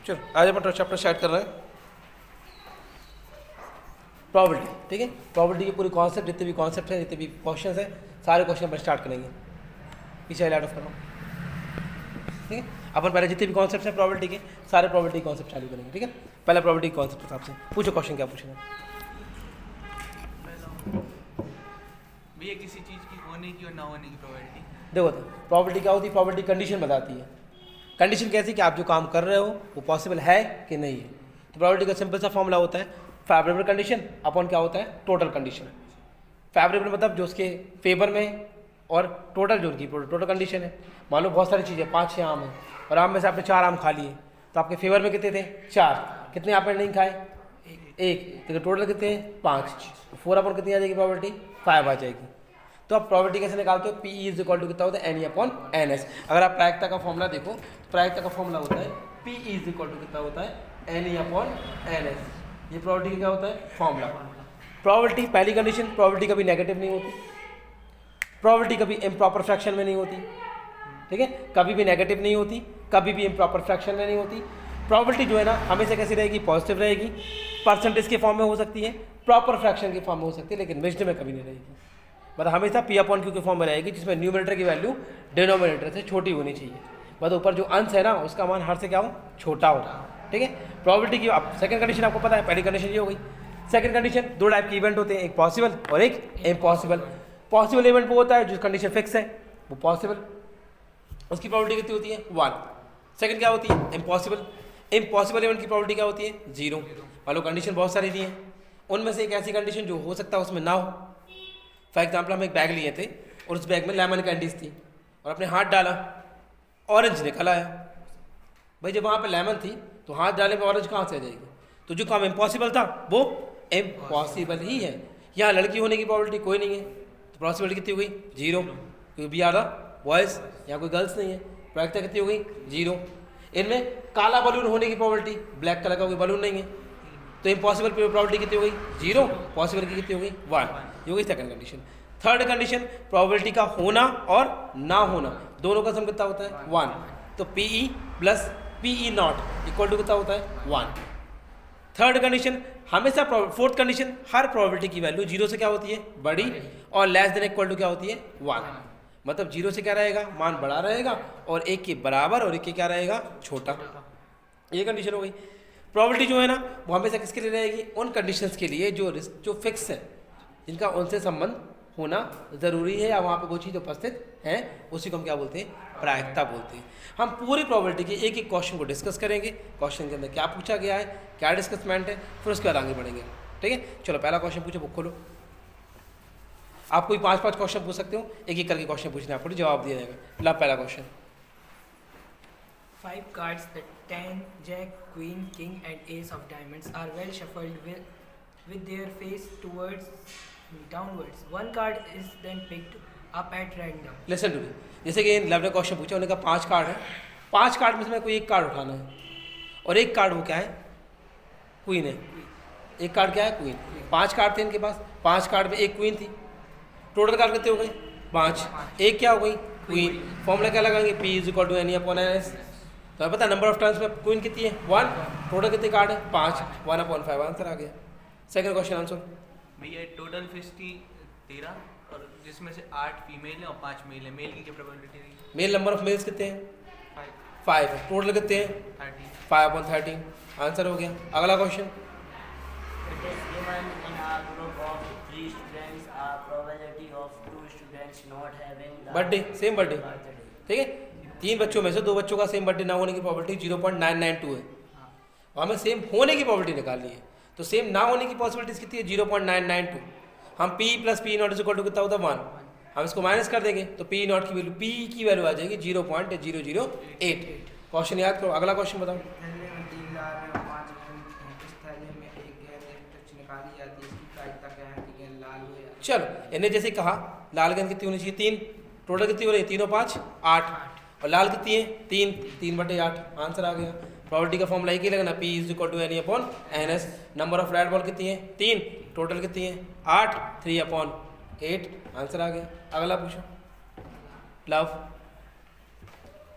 चलो आज अपन chapter start कर रहे हैं प्रॉबिलिटी। ठीक है, प्रॉबिलिटी के पूरे कॉन्सेप्ट, जितने भी कॉन्सेप्ट हैं, जितने भी क्वेश्चन हैं, सारे क्वेश्चन अपन स्टार्ट करेंगे। पीछे लाइट ऑफ करो। ठीक है, अपन पहले जितने भी कॉन्सेप्ट हैं प्रॉबिलिटी के, सारे प्रॉबिलिटी कॉन्सेप्ट चालू करेंगे। ठीक है, पहला प्रॉबिलिटी कॉन्सेप्ट हिसाब से पूछो, क्वेश्चन क्या पूछेंगे भैया? किसी चीज़ की होने की और ना होने की प्रोबेबिलिटी। देखो तो प्रॉबिलिटी क्या होती है? प्रॉबिलिटी कंडीशन बताती है। कंडीशन कैसी कि आप जो काम कर रहे हो वो पॉसिबल है कि नहीं है। तो प्रॉबिलिटी का सिंपल सा फॉर्मूला होता है फेवरेबल कंडीशन अपॉन क्या होता है, टोटल कंडीशन। फेवरेबल मतलब जो उसके फेवर में, और टोटल जो उनकी टोटल कंडीशन है। मान लो बहुत सारी चीज़ें, 5-6 आम हैं और आम में से आपने 4 आम खा लिए, तो आपके फेवर में कितने थे? 4। कितने आपने नहीं खाए? 1। तो टोटल कितने हैं? 5। 4 अपन कितनी आ जाएगी प्रॉबिलिटी? 5 आ जाएगी। तो आप प्रॉबिलिटी कैसे निकालते हो? पी इज इक्वल टू कितना होता है? N upon n s. अगर आप प्रायिकता का फॉर्मूला देखो, प्रायिकता का फॉर्मूला होता है पी इज इक्वल टू कितना होता है? N upon n s. ये प्रॉबिलिटी क्या होता है? फॉर्मूला। प्रॉबिलिटी पहली कंडीशन, प्रॉबिलिटी कभी नेगेटिव नहीं होती, प्रॉबिलिटी कभी इम्प्रॉपर फ्रैक्शन में नहीं होती। ठीक है, कभी भी नेगेटिव नहीं होती, कभी भी इम्प्रॉपर फ्रैक्शन में नहीं होती। प्रॉबिलिटी जो है ना हमेशा कैसी रहेगी? पॉजिटिव रहेगी। परसेंटेज के फॉर्म में हो सकती है, प्रॉपर फ्रैक्शन के फॉर्म में हो सकती है, लेकिन मिक्स्ड में कभी नहीं रहेगी। मतलब हमेशा पी अपॉन क्यू के फॉर्म में रहेगी, जिसमें न्यूमरेटर की वैल्यू डिनोमिनेटर से छोटी होनी चाहिए। मतलब ऊपर जो अंश है ना उसका मान हर से क्या हो? छोटा हो। ठीक है, प्रॉबिलिटी की अब सेकंड कंडीशन आपको पता है, पहली कंडीशन ये हो गई। सेकंड कंडीशन, दो टाइप के इवेंट होते हैं, एक पॉसिबल और एक इम्पॉसिबल। पॉसिबल इवेंट वो होता है जो कंडीशन फिक्स है, वो पॉसिबल, उसकी प्रॉबिलिटी कितनी होती है? 1। सेकंड क्या होती है? इम्पॉसिबल। इम्पॉसिबल इवेंट की प्रॉबिलिटी क्या होती है? 0। मान लो कंडीशन बहुत सारी दी हैं, उनमें से एक ऐसी कंडीशन जो हो सकता है उसमें ना हो। फॉर एग्जाम्पल हम एक बैग लिए थे और उस बैग में लेमन कैंडीज थी और अपने हाथ डाला, ऑरेंज निकल आया। भाई जब वहाँ पे लेमन थी तो हाथ डालने पे ऑरेंज कहाँ से आ जाएगी? तो जो काम इम्पॉसिबल था वो इम्पॉसिबल ही है। यहाँ लड़की होने की प्रॉबिलिटी कोई नहीं है, तो पॉसिबिलिटी कितनी हो गई? 0, क्योंकि बी आर द बॉयज़, यहाँ कोई गर्ल्स नहीं है। प्रायिकता कितनी हो गई? 0। इनमें काला बलून होने की प्रॉबिलिटी, ब्लैक कलर का कोई बलून नहीं है, तो इम्पॉसिबल प्रॉबिलिटी कितनी हो गई? 0। पॉसिबल की कितनी हो गई? 1। ये हो गई second condition. Third condition, probability का होना और ना होना दोनों का सम कितना होता है? 1। तो p e plus p e not equal to कितना होता है? 1। थर्ड कंडीशन हमेशा, फोर्थ कंडीशन, हर प्रॉबिलिटी की वैल्यू 0 से क्या होती है? बड़ी, और लेस देन इक्वल टू क्या होती है? 1। मतलब 0 से क्या रहेगा? मान बड़ा रहेगा, और 1 के बराबर, और 1 के क्या रहेगा? छोटा। ये कंडीशन हो गई। प्रॉबिलिटी जो है ना वो हमेशा किसके लिए रहेगी? उन कंडीशंस के लिए जो फिक्स है, जिनका उनसे संबंध होना ज़रूरी है, या वहाँ पे कोई चीज़ उपस्थित है, उसी को हम क्या बोलते हैं? प्रायिकता बोलते हैं। हम पूरी प्रॉबिलिटी के एक एक क्वेश्चन को डिस्कस करेंगे, क्वेश्चन के अंदर क्या पूछा गया है, क्या डिस्कसमेंट है, फिर उसके बाद आगे बढ़ेंगे। ठीक है, चलो पहला क्वेश्चन पूछो, बुक खोलो। आप कोई 5-5 क्वेश्चन पूछ सकते हो, एक एक करके क्वेश्चन पूछना, आपको जवाब दिया जाएगा। ला पहला question. 5 cards, the 10, Jack, Queen, King and Ace of Diamonds are well shuffled with their face downwards. One card is then picked up at random. Listen to me, जैसे कि लव ने क्वेश्चन पूछा, उन्होंने कहा 5 कार्ड है, 5 card में से मैं कोई एक कार्ड उठाना है, और एक कार्ड वो क्या है? क्वीन है। एक कार्ड क्या है? क्वीन। 5 कार्ड थे इनके पास, 5 कार्ड में एक क्वीन थी। टोटल कार्ड कितने हो गए? 5। एक क्या हो गई? क्वीन। फॉर्मूला क्या लगाएंगे? P is equal to n upon n s. तो पता नंबर ऑफ टर्न्स में क्वीन कितनी है? 1। टोटल कितने कार्ड है? 5। 1/5 आंसर आ गया। Second question answer. भैया टोटल 13 और जिसमें से 8 फीमेल है और 5 मेल है। मेल की क्या प्रोबेबिलिटी है? मेल नंबर ऑफ मेल्स कितने हैं? 5 है। टोटल कितने हैं? 30। 5/13 आंसर हो गया। अगला question. It is given in a group of 3 students a probability of 2 students not having the birthday, same birthday. birthday. ठीक है, 3 बच्चों में से 2 बच्चों का सेम बर्थडे ना होने की प्रॉबिलिटी 0.992 है, और हमें सेम होने की प्रॉबिलिटी निकालनी है। तो सेम ना होने की पॉसिबिलिटीज कितनी है? 0.992। हम p plus p not equal to कितना होता है? 1। हम इसको माइनस कर देंगे तो पी नॉट की वैल्यू, p की वैल्यू आ जाएगी 0.008। क्वेश्चन याद करो। अगला क्वेश्चन बताओ। थैले में 3 लाल में 5 गेंद, इस थैले में एक गेंद एक टच निकाली जाती है, इसकी प्रायिकता क्या है कि गेंद लाल हो या? चलो, इन्हें जैसे कहा लाल गेंद कितनी होनी चाहिए? 3। टोटल कितनी हो रही है? 3 और 5 8, और लाल कितनी है? 3/8 आंसर आ गया। प्रॉबिलिटी का फॉर्मूला एक ही लगना, p is equal to n upon n s. Number of red ball कितनी है? 3। टोटल कितनी है? 8। 3/8 आंसर आ गया। अगला पूछो। Love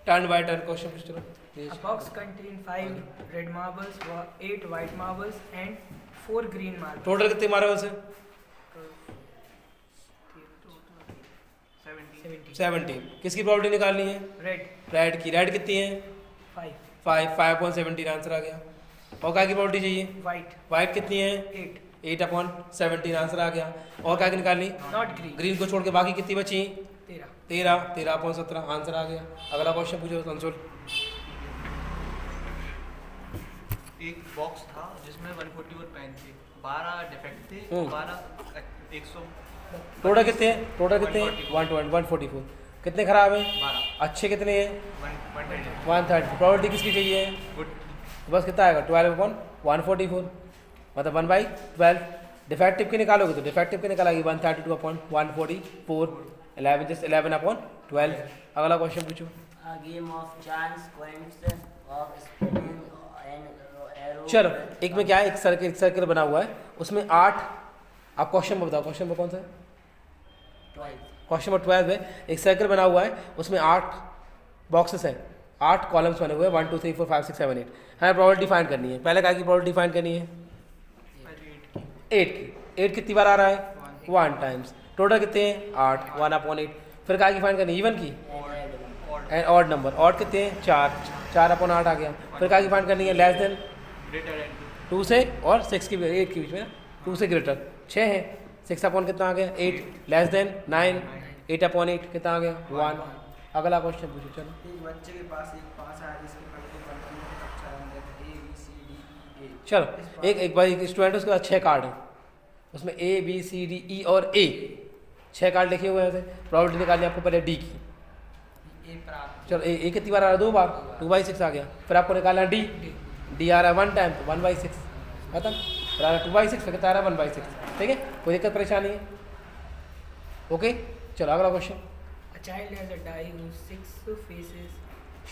turn by turn question पूछ चलो A box contains 5 red marbles, 8 white marbles, and 4 green marbles. Total कितने मारे उसे 70 17। किसकी प्रॉपर्टी निकालनी है Red रेड की। रेड कितनी है 5, 5/17 आंसर आ गया। और क्या की प्रॉपर्टी चाहिए white वाइट कितनी है 8, 8/17 आंसर आ गया। और क्या की निकालनी not green ग्रीन को छोड़ के बाकी कितनी बची 13. 13/17 आंसर आ गया। अगला क्वेश्चन पूछो कंसोल। एक बॉक्स था जिसमें 144 पेन थे, 12 डिफेक्ट थे, 12 100 टोटल कितने हैं 144। कितने खराब हैं 12 अच्छे कितने हैं 120 130। प्रॉपर्टी किसकी चाहिए गुड बस कितना आएगा 12/144 मतलब 1/12। डिफेक्टिव की निकालोगे तो डिफेक्टिव की निकालेगी 132/144 11 जस्ट 11/12। अगला क्वेश्चन पूछो। A game of chance coins of spinning an arrow. चलो एक में क्या है एक सर्कल बना हुआ है उसमें 8। आप क्वेश्चन में बताओ क्वेश्चन में कौन सा है 12. क्वेश्चन नंबर 12 है। एक सर्कल बना हुआ है उसमें 8 बॉक्सेस हैं 8 कॉलम्स बने हुए हैं 1 2 3 4 5 6 7 8। हमें प्रॉपर्टी फाइंड करनी है। पहले क्या की प्रॉपर्टी फाइंड करनी है 8 की। 8 कितनी बार आ रहा है 1 टाइम्स। टोटल कितने हैं 8 1/8। फिर क्या की फाइंड करनी है इवन की एंड ऑड नंबर। ऑड कितने हैं 4/8 आ गया। फिर क्या की फाइंड करनी है लेस देन ग्रेटर एंड 2 से और 6 की 8 के बीच में 2 से ग्रेटर 6 है 6/, कितना आ गया 8 लेस देन 9 8/8 कितना आ गया 1। अगला क्वेश्चन पूछो चलो। एक बच्चे के पास एक पास है जिसके पलटे बर्तन में कक्षा number A B C D E A। चलो एक बार एक स्टूडेंट है उसके पास 6 कार्ड है उसमें A B C D E और A 6 कार्ड लिखे हुए हैं। प्रॉपर्टी निकालनी है आपको पहले D की। A प्राप्त चलो A कितनी बार आ रहा है 2 बार 2/6 आ गया। फिर आपको निकालना है D आ रहा है 1 टाइम तो 1/6 खत्म। फिर आ रहा है 2/6 फिर कितना आ रहा है 1/6। ठीक है कोई दिक्कत परेशानी है ओके। चलो अगला question. A child has a die whose 6 faces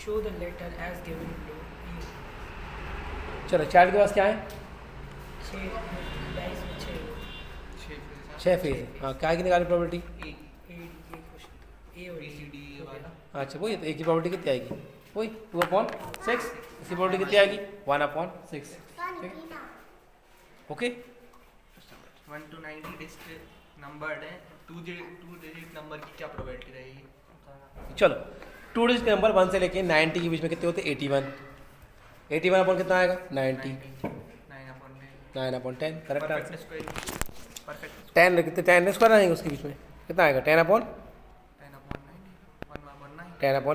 show the letter as given below. चलो चाइल्ड के पास क्या है 6 dice में 6 6 फेज है। हाँ क्या की निकाली प्रॉपर्टी A ये क्वेश्चन A और B C D E वाला अच्छा वही तो एक की प्रॉपर्टी कितनी आएगी वही 2/6। इसकी प्रॉपर्टी कितनी आएगी 1/6। ओके 1 to 90 डिस्ट्रिक्ट नंबर्ड है, 2 डिजिट नंबर की क्या प्रोबेबिलिटी रहेगी? चलो 2 डिजिट नंबर 1 से लेके 90 के बीच में कितने होते हैं 81 अपन कितना आएगा 90 9/10 करेक्ट आंसर। परफेक्ट 10 कितने 10 स्क्वायर आएंगे उसके बीच में कितना आएगा 10/10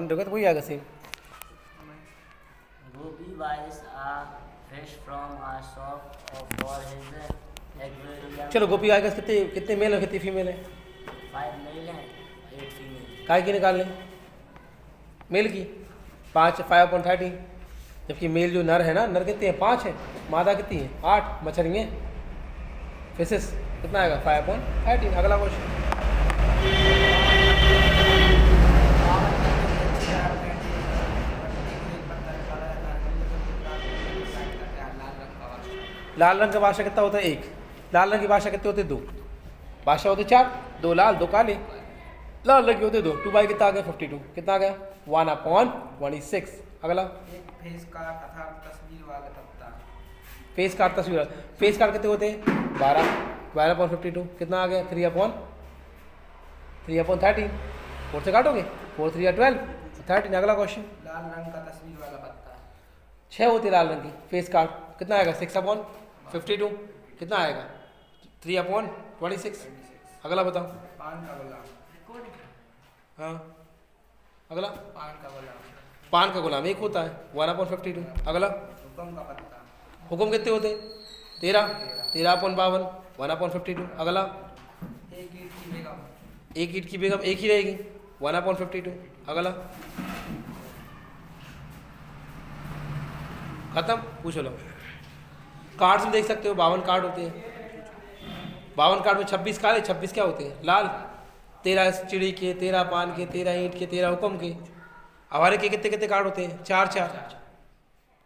देखो तो वही आएगा same. Gopi buys a fish from a shop for his aquarium. चलो गोपी गाय का कितने मेल है कितनी फीमेल है 5 male and 8 female. काय की निकाल लें मेल की 5/13 जबकि मेल जो नर है ना नर कितने हैं 5 है मादा कितनी है 8 मछलियाँ फिशेस कितना आएगा 5/13। अगला क्वेश्चन। लाल रंग का भाषा कितना होता है 1। लाल रंग की भाषा कितने होते हैं 2। भाषा होते 4 2 लाल 2 काले। लाल रंग के होते 2 2 बाई कितना आ गया 52 कितना आ गया 1/26। अगला एक फेस कार्ड तथा तस्वीर वाला तख्ता। फेस कार्ड तस्वीर फेस कार्ड कितने होते हैं 12/52 कितना आ गया 3/13 4 से काटोगे 4 3 12 13। अगला क्वेश्चन। लाल रंग का तस्वीर वाला पत्ता। 6 होती है लाल रंग की फेस कार्ड कितना आएगा 6/52 कितना आएगा 3/26। अगला बताओ। पान का गुलाम। हाँ अगला पान का गुलाम। पान का गुलाम 1 होता है 1/52। अगला हुक्म का पत्ता। हुक्म कितने होते हैं 13/52 1/52। अगला एक ईंट की बेगम। एक ईंट की बेगम 1 ही रहेगी 1/52। अगला खत्म पूछ लो। कार्ड्स में देख सकते हो 52 कार्ड होते हैं 52 कार्ड में 26 काले 26 क्या होते हैं लाल। 13 चिड़ी के 13 पान के 13 ईंट के 13 हुक्म के। हमारे के कितने कितने कार्ड होते हैं 4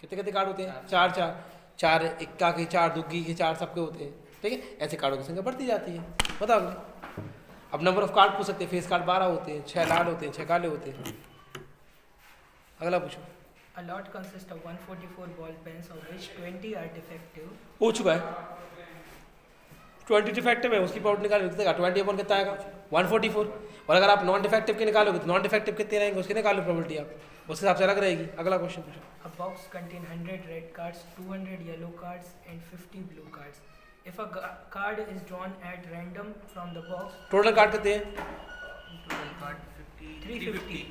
कितने कितने कार्ड होते हैं 4 इक्का के 4 दुग्गी के 4 सबके होते हैं। ठीक है ऐसे कार्डों की संख्या बढ़ती जाती है। बताओ अब नंबर ऑफ कार्ड पूछ सकते हैं। फेस कार्ड 12 होते हैं 6 लाल होते हैं 6 काले होते हैं। अगला पूछो। A lot consists of 144 ball pens, of which 20 are defective. हो चुका है, 20 डिफेक्टिव है, उसकी पाउट निकाल कितने का, 20 अपॉन कितना आएगा 144। और अगर आप नॉन डिफेक्टिव के निकालोगे तो नॉन डिफेक्टिव कितने रहेंगे उसके निकालो प्रोबेबिलिटी आप, उस हिसाब से अलग रहेगी। अगला क्वेश्चन पूछो। A box contains 100 red cards, 200 yellow cards, and 50 blue cards. If a card is drawn at random from the box, total card कितने हैं, टोटल कार्ड 350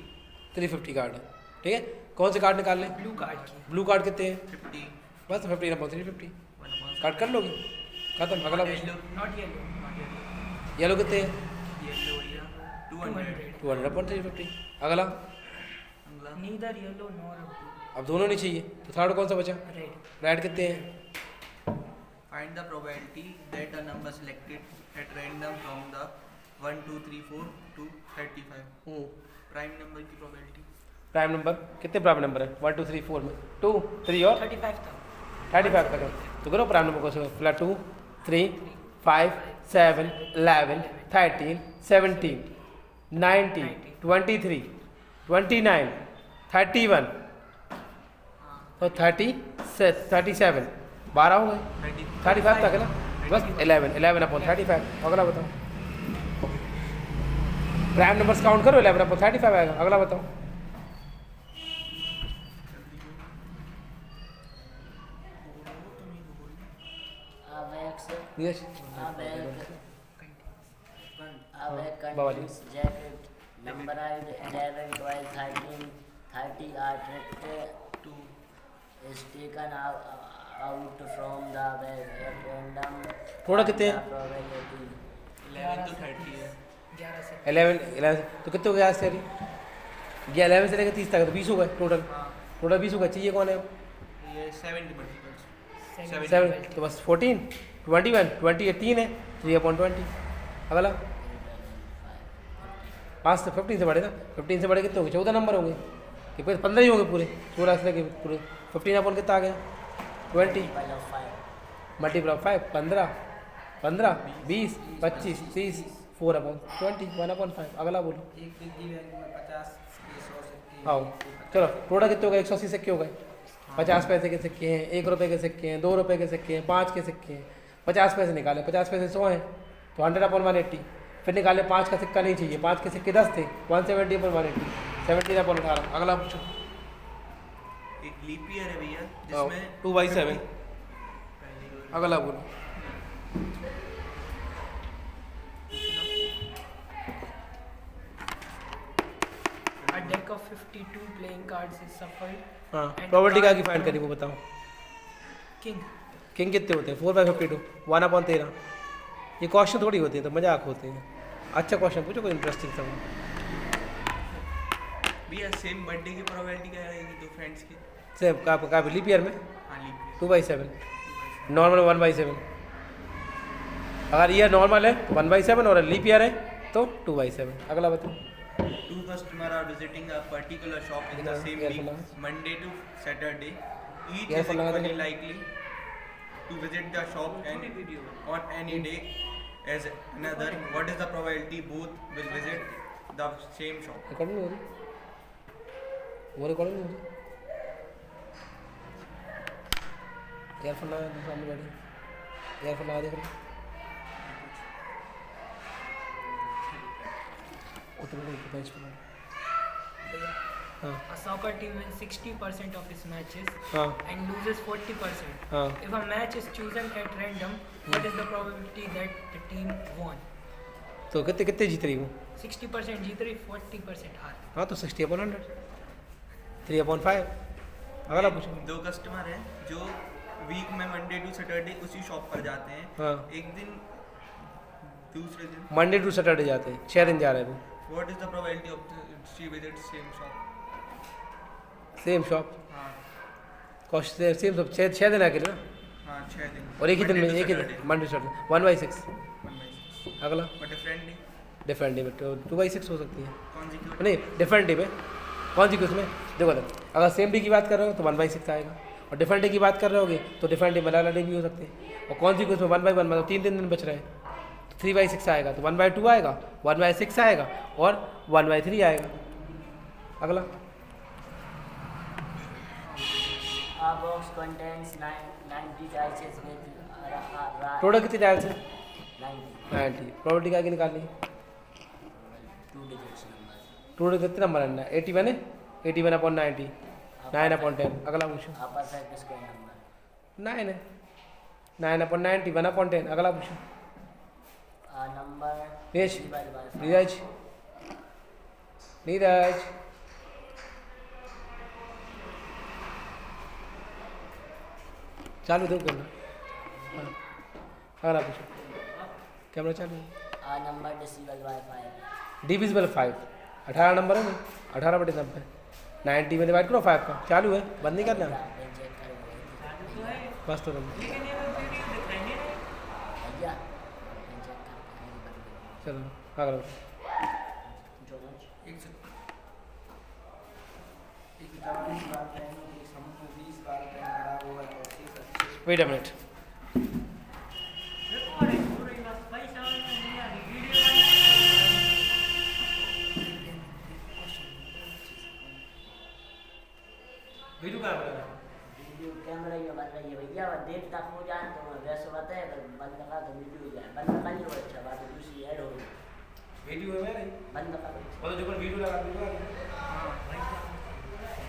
350 कार्ड है, ठीक है। कौन से कार्ड निकाल लें, blue card की. ब्लू कार्ड कितने हैं, 50 बस 15 अपॉन 350 1 कार्ड कर लोगे, खत्म। अगला क्वेश्चन, Not yellow. येलो कितने हैं, येलो या 200 200 अपॉन 350। अगला, अगला Neither yellow nor blue. अब दोनों नहीं चाहिए तो थर्ड कौन सा बचा, Red. रेड कितने हैं, find the probability that a number selected at random from the 1 2 3 4 to 35 prime number की प्रोबेबिलिटी। प्राइम नंबर कितने प्राइम नंबर है, 1 2 3 4 में 2 3 और 35 था. 35 तक है, तो करो प्राइम नंबर को 2 3 5 7 11 13 17 19 23 29 31 तो 37 12 हो गए, 35 तक है ना, बस 11 अपॉन 35। अगला बताओ, प्राइम नंबर्स काउंट करो, 11 अपॉन 35 आएगा। अगला बताओ, yes contains jacket numbered 11, 12, 13, 30 are tracked is taken out from the bag at random. थोड़ा कितने हैं? Probability 11 तो 30 है, 11 से 11 तो कितने हो गए आज से, ये 11 से लेकर 30 तक तो 20 हो गए टोटल, हाँ टोटल 20 हो गए। चाहिए कौन है, ये 70 मल्टीपल्स 7 तो बस 14 21 20 3 है, 3 अपॉन 20। अगला 5 से 15 से बढ़े ना, 15 से बढ़े कितने होंगे, 14 नंबर होंगे, कि फिर 15 ही होंगे पूरे, 14 से लेके पूरे 15 अपॉन कितना आ गया 20 मल्टीपल ऑफ 5 15 15 20 25 30 4 अपॉन 20 1 अपॉन 5। अगला बोलो, एक पिग्गी बैंक में 50 के 100 सिक्के आओ चलो टोटल कितने हो गए, 180 सिक्के हो गए, 50 पैसे के सिक्के हैं, 1 रुपये के सिक्के हैं, 2 रुपये के सिक्के हैं, 5 के सिक्के हैं, 50 पैसे निकाले, 50 पैसे 100 हैं तो 100 अपॉन 180, फिर निकाले 5 का सिक्का नहीं चाहिए, 5 के सिक्के 10 थे, 170 अपॉन 180 17 अपॉन 18। अगला पूछो, एक लीप ईयर है भैया जिसमें 2/7। अगला बोलो, A deck of 52 playing cards is shuffled. हाँ प्रॉपर्टी का की फाइंड करी वो बताओ, King. किंग कितने होते हैं 4/52 1 अपॉन 13। ये क्वेश्चन थोड़ी होते हैं तो मजाक होते हैं, अच्छा क्वेश्चन पूछो कोई इंटरेस्टिंग सा। भैया सेम बर्थडे की प्रोबेबिलिटी क्या रहेगी दो फ्रेंड्स की। सेम का लीप ईयर में हाँ लीप 2/7, नॉर्मल 1/7। अगर ईयर नॉर्मल है 1/7 और लीप ईयर है तो 2/7। अगला बताओ, two customers are visiting a particular shop in the same Earphone week, लगा। Monday to Saturday. Each is Earphone लगा equally देंगे। likely to visit the shop and on any day as another. What is the probability both will visit the same shop? Recording नहीं हो रही, वो recording नहीं हो रही, ईयरफोन लगा दो सामने बैठी, ईयरफोन लगा देख रहे उतना बेंच पर। हाँ A soccer team wins 60% of its matches हाँ and loses 40%. हाँ If a match is chosen at random, what is the probability that the team won? तो कितने कितने जीत रही वो, 60% जीत रही, 40% हार. हाँ तो 60 अपॉन 100 3/5। अगला पूछो, दो कस्टमर हैं जो वीक में मंडे टू सैटरडे उसी शॉप पर जाते हैं। हाँ एक दिन दूसरे दिन मंडे टू सैटरडे जाते हैं, 6 दिन जा रहे हैं वो, what is the probability of she visit same shop. Same shop हाँ कॉस्ट सेम सब 6 दिन अकेले ना, हाँ 6 दिन और एक ही दिन में Monday to एक ही दिन Saturday, मंडे सैटरडे 1/6। 1/6 अगला और डिफरेंट डे डिफरेंट डे में तो 2/6 हो सकती है, कौन सी नहीं डिफरेंट डे में कौन सी उसमें देखो ना, अगर सेम डे की बात कर रहे हो तो 1/6 आएगा, और डिफरेंट डे की बात कर रहे होगे तो डिफरेंट डे में अलग डे भी हो सकते हैं, और कौन सी उसमें 1/1 मतलब 3 दिन बच रहे हैं तो 3/6 आएगा, तो 1/2 आएगा, 1/6 आएगा और 1/3 आएगा। अगला A box contains 90 dice with total कितनी टाइल्स है? 90 90। प्रॉपर्टी क्या की निकालनी है? 2 digits number. टोटल कितने नंबर है? 81 है। 81 अपॉन 90 9 अपॉन 10। अगला पूछो। A perfect square number. 9 है। 9 अपॉन 90 1 अपॉन 10। अगला पूछो। A number Neeraj divided by 5. Neeraj Neeraj चालू दो कैमरा। हाँ अगला पूछो। कैमरा चालू है। A number divisible by 5. Divisible 5 18 number है ना 18/90 90 में डिवाइड करो 5 का। चालू है बंद नहीं करना Then check करो बस तो नंबर भैया then check करते हैं चलो अगला जो much. एक 44 बार पेन एक समूह में 20 बार पेन खराब हुआ है और 6 अच्छे वेट अ मिनट वीडियो कहाँ बना है? वीडियो कैमरा ये बन रही है भैया और देर तक हो जाए तो वैसे बात है अगर बंद का तो वीडियो जाए बंद का नहीं हो अच्छा बात है दूसरी ऐड हो वीडियो है नहीं बंद का वो तो जो पर वीडियो लगा वीडियो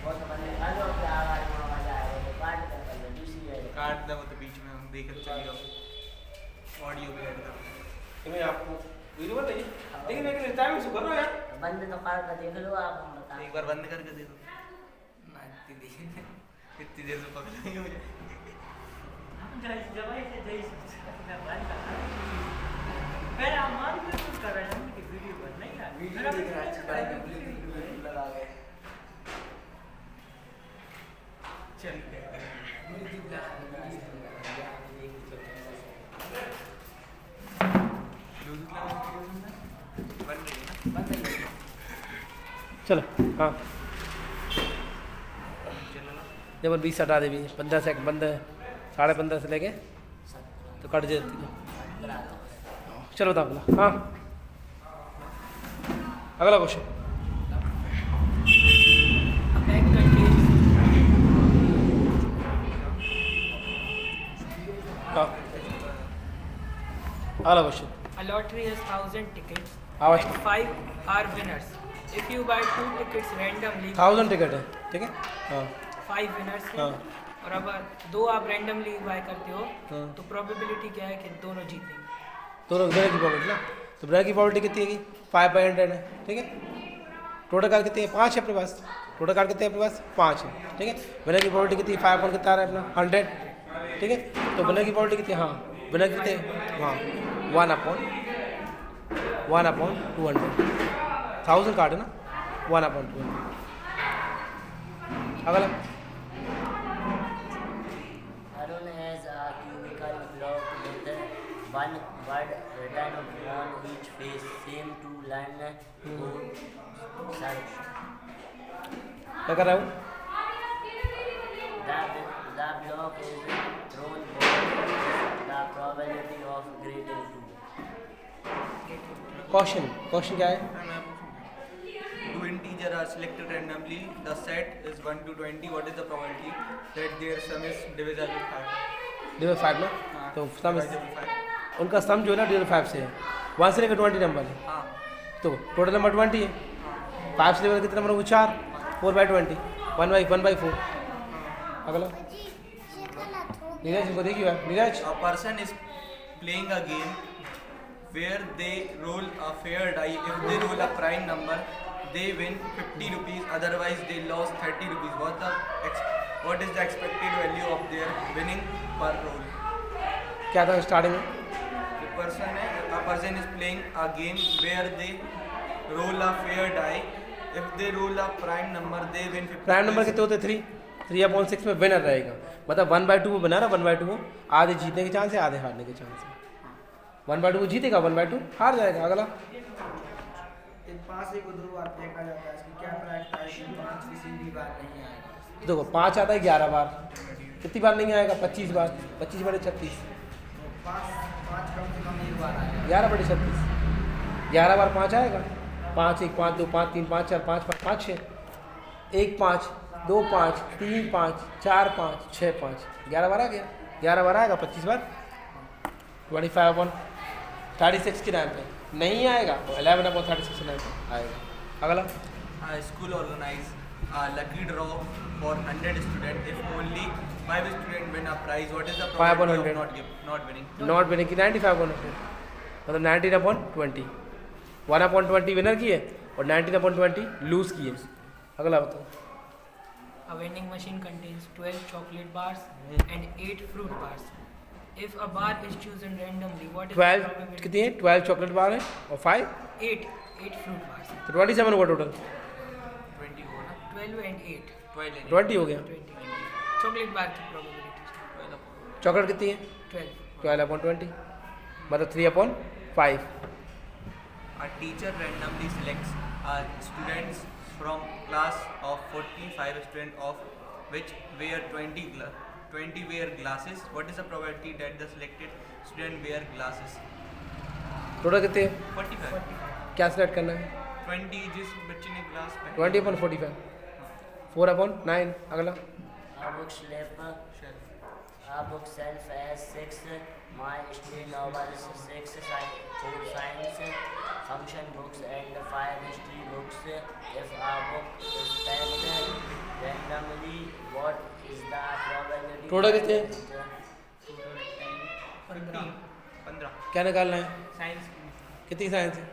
वो तो बंद कर लो क्या आवाज आएगा तो काट कर पहले दूसरी ऐड काट दो तो बीच में हम देख चलिए ऑडियो भी ऐड कर मैं आपको वीडियो बताइए लेकिन लेकिन टाइम से करो यार बंद तो कर कर देख लो आप हम बता एक बार बंद करके दे दो इतनी देर से पकड़ नहीं मुझे वीडियो देख रहा है अच्छी बात है ब्लू लगा गए चल ब्लूटूथ बन रही है ना चलो हाँ चलो ना जब 20 हटा दे भी 15 सेकंड बंद है 15.5 से लेके तो कट जाती है चलो बताओ अगला हाँ अगला क्वेश्चन A bag contains हाँ अगला question a lottery has 1,000 tickets आवाज and 5 are winners. If you buy 2 tickets randomly, 1000 ticket है ठीक है हाँ 5 winners हैं हाँ। और अब 2 आप randomly buy करते हो हाँ। तो probability क्या है कि दोनों जीतेंगे. दोनों ब्रेक की प्रॉपर्टी ना तो ब्रेक की प्रॉपर्टी कितनी है 5/100 है ठीक है टोटल कार्ड कितने हैं 5 है अपने पास टोटल कार्ड कितने हैं अपने पास 5 है ठीक है विनर की प्रॉपर्टी कितनी है 5 पर कितना आ रहा है अपना 100 ठीक है तो विनर की प्रॉपर्टी कितनी है हाँ विनर कितने हाँ 1/200 1000 कार्ड है ना 1/200 अगला Arun has a cubicle block with one word written on each face, same to learn or search. क्या कर रहा हूँ The block is thrown for the probability of getting to. Question क्या है मैं पूछूंगा two integer are selected randomly the set is 1 to 20 what is the probability that their sum is divisible by 5 divide 5 ना हाँ, तो सम divisible by 5 उनका सम जो है ना डिवाइड 5 से है 1 से लेकर 20 नंबर है हाँ तो टोटल नंबर 20 है 5 से लेकर कितने नंबर हुए 4 4/20 1/4 अगला नीरज इनको देखिए यार Neeraj a person is playing a game where they roll a fair die if they roll a prime number they win 50 rupees otherwise they lost 30 rupees what is the expected value of their winning per roll क्या था starting में a person is playing a game where they roll a fair die if they roll a prime number they win 50 prime number कितने होते 3/6 में winner रहेगा मतलब 1/2 वो बना ना 1/2 आधे जीतने के चांस है आधे हारने के चांस है 1/2 वो जीतेगा 1/2 हार जाएगा अगला एक 5 को 2 बार फेंका जाता है इसकी क्या प्रायिकता है कि 5 किसी भी बार नहीं आएगा देखो 5 आता है 11 बार कितनी बार नहीं आएगा 25 बार 25/36 5 कम से कम एक बार आएगा 11/36 11 बार 5 आएगा 5 1 5 2 5 3 5 4 5 5 5 6 1 5 2 5 3 5 4 5 6 5 11 बार आ गया, 11 बार आएगा 25 बार 25 अपॉन 36 की 9 पे नहीं आएगा, 11 अपॉन 36 की 9 पे आएगा। अगला A school organize a lucky draw for 100 students. If only 5 students win a prize, what is the 5 upon probability 100. of not winning? Not winning की 95 अपॉन 100 मतलब 19 अपॉन 20, 1 अपॉन 20 विनर की है और 19 अपॉन 20 लूज की है। अगला बताओ। A vending machine contains 12 chocolate bars and 8 fruit bars. If a bar is chosen randomly, what is the 12 probability? कितनी है? 12 चॉकलेट बार है और 5 8 fruit bars. तो 27 हुआ टोटल, 20 होगा 12 and 8. 12 and 20 हो गया। 20. Chocolate bar की probability. 12 upon चॉकलेट कितनी है? 12. 12 अपॉन 20 मतलब 3 upon 5। A teacher randomly selects students from class of 45 students of which wear 20 wear glasses. What is the probability that the selected student wear glasses? Total कितने हैं? 45. क्या select करना है? 20 जिस बच्चे ने ग्लास 20 अपॉन 45, 4 अपॉन 9। अगला A book slip, a book shelf has 6 my history novels, 4 science function books and 5 history books. If a book is packed randomly, what is the probability? Total कितने हैं? 15 क्या निकालना है? साइंस कितनी science है?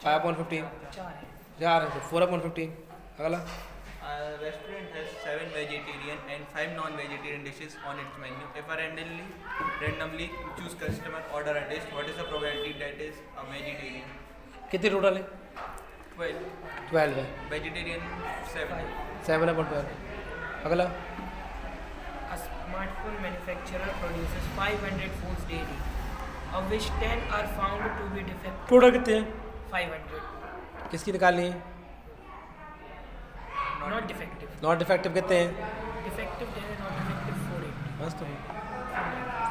5 upon 15 4 है. 4 है तो 4 अपॉन 15। अगला restaurant has 7 vegetarian and 5 non-vegetarian dishes on its menu. If a randomly choose customer order a dish, what is the probability that is a vegetarian? कितनी टोटल है? 12. 12 है, Vegetarian 7. 7 अपॉन 12। अगला A smartphone manufacturer produces 500 phones daily, of which 10 are found to be defective. Total कितने हैं? 500. किसकी निकालनी है? Not defective. Not defective कितने हैं? Defective 10 and not defective 480. बस तो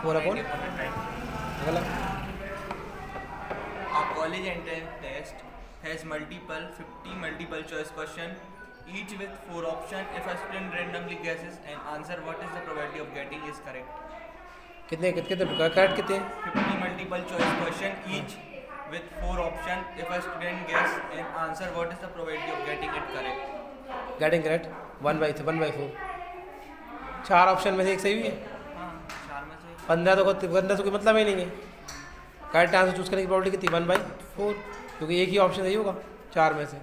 4 अपॉन। अगला A college entrance test has 50 multiple choice question, each with 4 options. If a student randomly guesses an answer, what is the probability of getting is correct? कितने कितने correct कितने हैं? 50 multiple choice question, each with 4 options. If a student guess an answer, what is the probability of getting it correct? Getting correct 1/4। 4 option में से एक सही हुई है, हाँ 4 में से 15 तो कोई मतलब ही नहीं है। करेक्ट आंसर चूज करने की प्रॉबिलिटी कितनी? 1/4 क्योंकि एक ही ऑप्शन सही होगा 4 में से।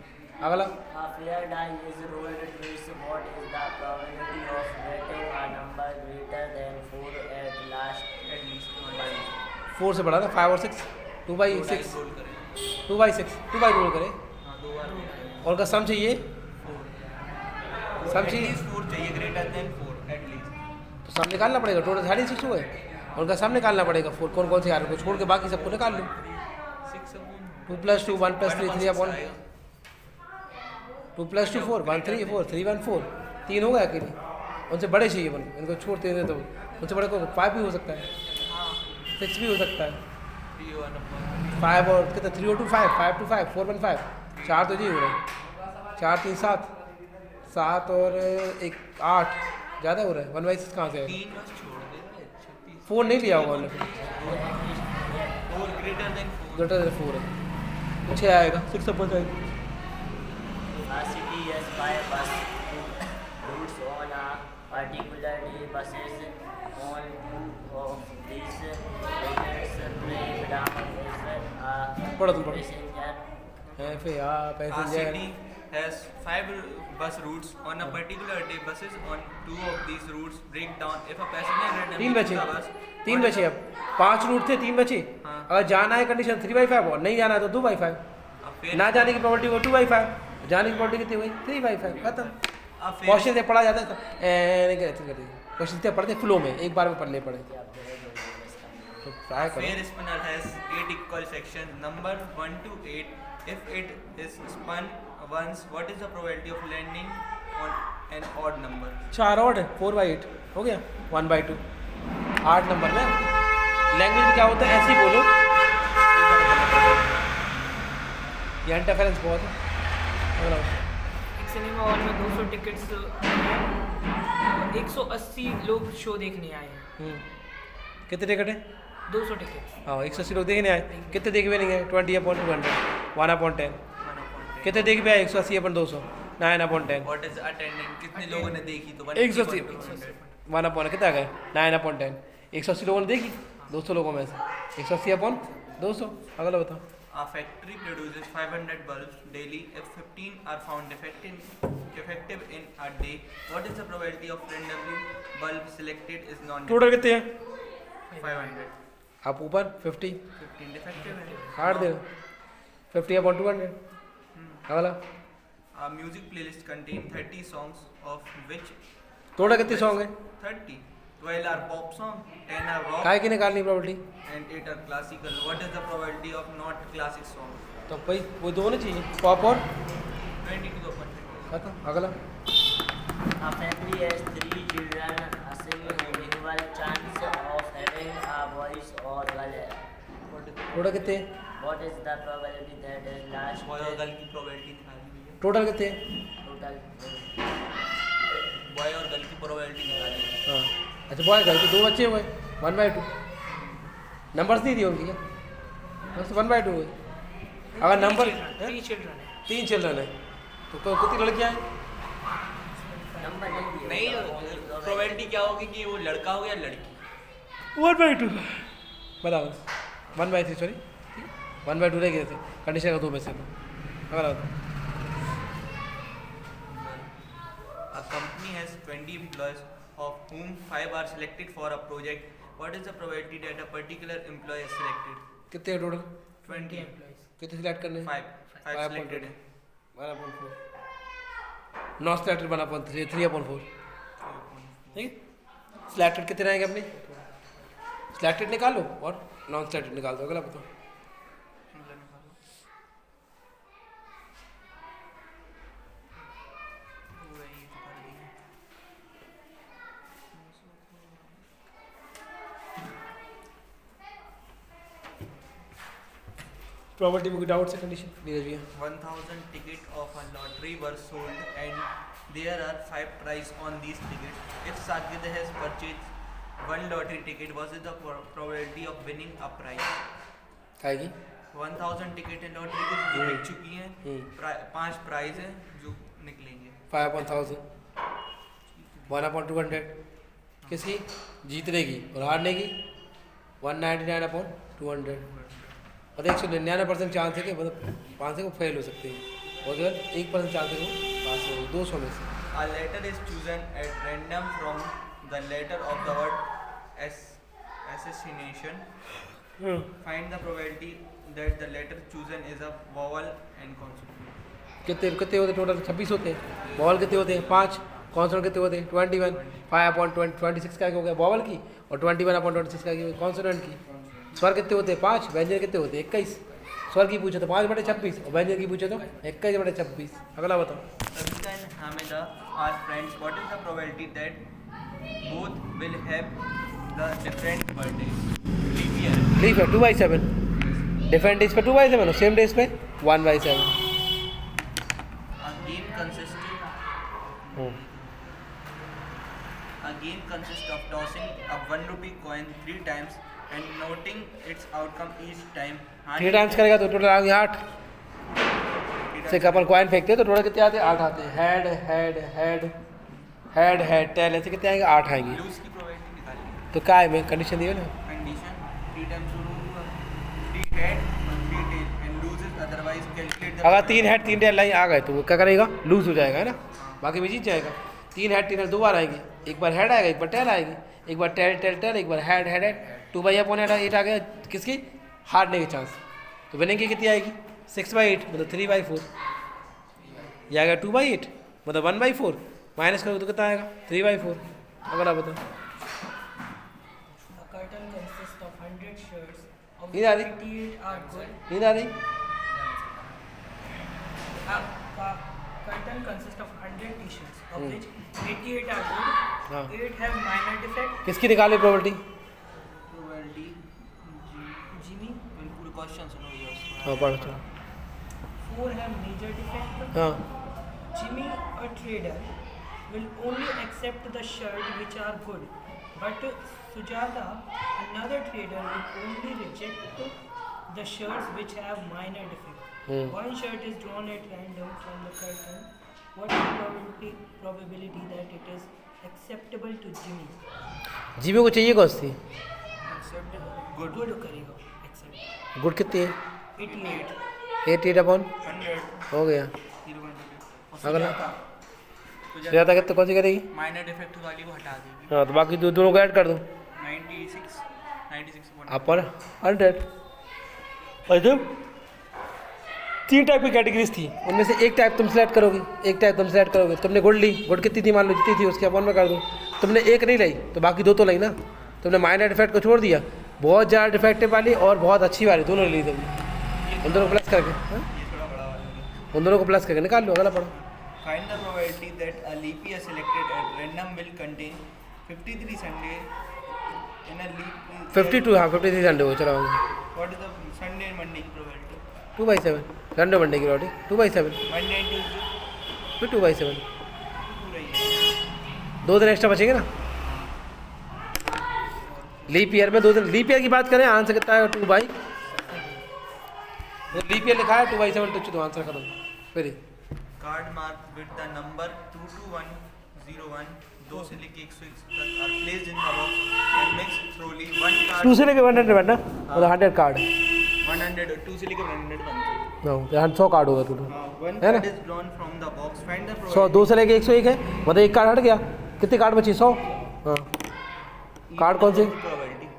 अगला A fair die is rolled twice. What is the probability of getting a number greater than 4 at last? at least 1. 4 से बढ़ा था 5 और 6, 2/6 रोल करें 2/6 2 रोल करे हाँ 2 बार और उनका सम चाहिए, 4 सम at चाहिए least 4 चाहिए, greater than 4 at least. तो सम निकालना पड़ेगा। टोटल 36 हुए और उनका सम निकालना पड़ेगा 4 कौन कौन से यार को छोड़ के बाकी सबको निकाल लो। 6 upon 2 + 2 1 + 3 3 अपॉन 2 + 2 4 1 3 4 3 1 4 3 हो गया अकेले। उनसे बड़े चाहिए बन, इनको छोड़ते हैं तो उनसे बड़े को 5 भी हो सकता है, 6 भी हो सकता है, 3 1 upon 5 और कितना 3 और 2 5 5 2 5 4 1 5 4 तो जी हो रहे हैं, 4 3 7 7 और 1 8 ज़्यादा हो रहा है। 1/6 कहाँ से है? 3 बस छोड़ दे 36 4 नहीं लिया होगा उन्होंने, 4 greater than 4. ग्रेटर 4 है 6 आएगा 6 अपॉन जाएगा। A city has 5 bus routes on a particular day. Buses on 2 of these routes break down if पढ़ो a तुम पढ़ो। passenger है फिर यहाँ A passenger city has 5 bus routes on a particular day. Buses on 2 of these routes break down if a passenger randomly 3 बचे, chooses a bus. 3 बचे, अब 5 root थे 3 बचे। हाँ। अगर जाना है कंडीशन 3/5 और नहीं जाना है तो 2/5। A fair- ना जाने की प्रॉपर्टी वो 2/5, जाने की प्रॉपर्टी कितनी हुई 3/5 खत्म। a fair- क्वेश्चन से पढ़ा जाता है तो नहीं करते क्वेश्चन से पढ़ते फ्लो में एक बार में पढ़ने पड़े तो ट्राई A करो। fair spinner has 8 equal sections, number 1 to 8. If it is spun once, what is the probability of landing on an odd number? 4 और 4/8 हो गया 1/2 8 नंबर में। लैंग्वेज में क्या होता है ऐसे ही बोलो, ये इंटरफेरेंस बहुत है। अगला सिनेमा हॉल में 200 टिकट्स 180 लोग शो देखने आए हैं। कितने टिकट है? 200 टिकट्स। हाँ 180 लोग देखने आए। कितने देख भी नहीं गए? 20/200 1/10। कितने देख भी आए? 180/200 9/10। What is attendance? कितने लोगों ने देखी? तो 180 1/10 कितना गए? 9/10। 180 लोगों ने देखी 200 लोगों में से 180/200। अगला बताओ। A factory produces 500 bulbs daily. If 15 are found defective in a day, what is the probability of randomly bulb selected is non total कितने हैं? 500. आप ऊपर 50 15 defective है. काट दे 50/200। अगला A music playlist contain 30 songs of which total कितने song है? 30. 12 are pop song, 10 are rock, काय की निकालनी property? and 8 are classical. What is the probability of not classic song? तो भाई वो दो होने चाहिए पॉप और 20 to the 100. खत्म। अगला A family has 3 children. A single equal chance of having a boys or girl. Total कितने हैं? What is the probability that is last Boy और girl की probability निकाली है. टोटल कितने हैं? total? Boy और girl की probability निकाली है. हाँ अच्छा बॉय घर के 2 बच्चे हुए 1/2 नंबर्स नहीं दिए उनकी क्या? बस 1/2 हुए। अगर नंबर 3 चिल्ड्रन है। 3 चिल्ड्रन है तो कितनी लड़कियाँ हैं? Number नहीं दिया। नहीं probability क्या होगी कि वो लड़का हो या लड़की? 1/2 बताओ 1/3 सॉरी 1/2 रह गए थे कंडीशन का 2 में से। अगर A company has 20 employees, of whom 5 are selected for a project. What is the probability that a particular employee is selected? कितने हैं टोटल? 20. एम्प्लॉइज। कितने सिलेक्ट करने हैं? 5 selected है. 1/4 नॉन सिलेक्टेड 1/3 3/4 ठीक है। सिलेक्टेड कितने आएंगे अपने? सिलेक्टेड निकालो और नॉन सिलेक्टेड निकाल दो। अगला बताओ। प्रॉपर्टी बुक डाउट से कंडीशन नीरज भैया। 1000 tickets of a lottery were sold and there are 5 prize on these tickets. If Sakit has purchased 1 lottery ticket, what is the probability of winning a prize? खाएगी 1000 ticket है lottery की जो बिक चुकी हैं, 5 prize हैं जो निकलेंगे. 5/1000 1/200 किसकी जीतने की और हारने की 199/200 और 199% चांस है कि मतलब 500 को फेल हो सकते हैं और अगर 1% चांस है वो पास हो 200 में से। A letter is chosen at random from the letter of the word assassination. Find the probability that the letter chosen is a vowel and consonant. कितने कितने होते टोटल? 26 होते हैं। बॉल कितने होते हैं? 5। कॉन्सोनेंट कितने होते हैं? 21। 5/26 का हो गया बॉवल की और 21/26 का कॉन्सोनेंट की। स्वर कितने होते हैं? 5। व्यंजन कितने होते हैं? 21। स्वर की पूछे तो 5/26 और व्यंजन की पूछे तो 21/26। अगला बताओ। Rabika and Hamida are friends. What is the probability that both will have the different birthdays? Leap year. Leaf है 2/7 डिफरेंट डेज पे 2/7 और सेम डेज पे 1/7। A game consists of tossing a 1 rupee coin 3 times and noting its outcome each time. 3 times करेगा तो total आ गया 8। से अपन coin फेंकते हैं तो टोटल कितने आते हैं? 8 आते हैं। Head head head head head tail ऐसे कितने आएंगे? 8 आएंगे। Lose की probability निकालिए. तो क्या है मैं कंडीशन दी है ना Condition 3 times 3 head 3 tail and loses otherwise calculate the. अगर 3 हेड 3 टेल लाइन आ गए तो वो क्या करेगा? लूज हो जाएगा है ना। बाकी भी जीत जाएगा। 3 हेड 3 टेल 2 बार आएंगे। एक बार हेड आएगा एक बार टेल आएगी एक बार टेल टेल टेल एक बार हेड हेड हेड 2/8 आ गया किसकी? हारने के चांस। तो विनिंग की कितनी आएगी? 6/8 मतलब 3/4 ये आएगा 2/8 मतलब 1/4 माइनस करोगे तो कितना आएगा? 3/4। अगर आप बताओ। A curtain consists of 100 shirts, of नींद आ which रही? 88 are good. नींद आ रही? A curtain consists of 100 t-shirts, of which 88 are हाँ। good, 8 have minor defect. किसकी निकाली प्रॉपर्टी? Probability Jimmy, पूरे क्वेश्चन सुनो ये उसका. हाँ पढ़ो चलो। 4 have major defect, हाँ Jimmy, a trader, will only accept the shirts which are good, but Sujata, another trader, will only reject the shirts which have minor defects. One shirt is drawn at random from the curtain. What is the probability that it is acceptable to Jimmy? GB को चाहिए कौन सी? Good करेगा accept. Good कितनी है? 88. 88 upon 100 हो गया। 0.88 अगला तो ज़्यादा कितने कौन सी करेगी? माइनर डिफेक्ट वाली को हटा देगी। हाँ तो बाकी दोनों को ऐड कर दो 96 अपन 100। और जब 3 टाइप की कैटेगरीज थी उनमें से एक टाइप तुम सेलेक्ट करोगे, एक टाइप तुम सेलेक्ट करोगे। तुमने गुड ली, गुड कितनी थी मान लो जितनी थी उसके अपन में कर दो। तुमने एक नहीं ली तो बाकी 2 तो ली ना। तुमने माइनर डिफेक्ट को छोड़ दिया, बहुत ज़्यादा डिफेक्टिव वाली और बहुत अच्छी वाली दोनों ली तुमने। उन दोनों को प्लस करके ये थोड़ा बड़ा वाला। उन दोनों को प्लस करके निकाल लो। अगला पढ़ो। Find the probability that a leap year selected at random will contain 53 Sunday in a leap year. 52 हाँ 53 संडे हो चलो। What is the Sunday and Monday की probability? 2/7 संडे मंडे की रोटी 2/7 Monday and Tuesday फिर 2/7 पूरा ही है। 2 दिन एक्स्ट्रा बचेंगे ना। लीप ईयर में 2 दिन। लीप ईयर की बात करें आंसर कितना है? 2/7। लीप ईयर लिखा है 2/7 तो आंसर खत्म। फिर Card marked with the number 22101 2 से लेके 101 तक are placed in the box and mixed thoroughly. One card 2 से लेके 100 बैठना मतलब 100 कार्ड 100 2 से लेके 100 बनते हैं। यहाँ 100 कार्ड होगा टोटल One है ना? card is drawn from the box. Find the 100 probability. 2 से लेके 101 है मतलब एक कार्ड हट गया। कितने कार्ड बची? 100। हाँ कार्ड कौन से? Probability.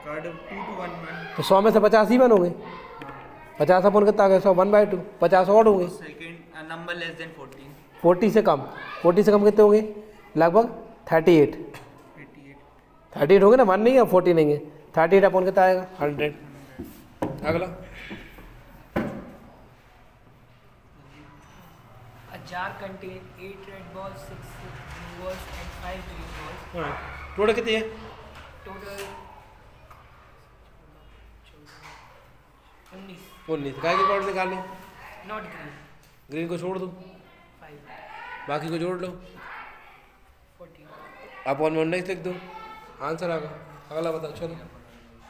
Card 2211. तो 100 में से 50 ही बन होंगे। 50 अपन कितना आ गया? 100 1/2 50 और होंगे। Second, a number less than 14. 40 से कम कितने होंगे? लगभग 38 हो गए ना। 1 नहीं है 40 नहीं है। 38 अपन कितना आएगा? 100। अगला A jar contains 8 red balls, 6 blue balls, and 5 green balls. Total कितनी है? Total 19. 19। काय की पाउडर निकालनी? Not green. ग्रीन को छोड़ दो 5. बाकी को जोड़ लो। 14. आप 119 लिख दो आंसर आ गया। अगला बताओ चलो।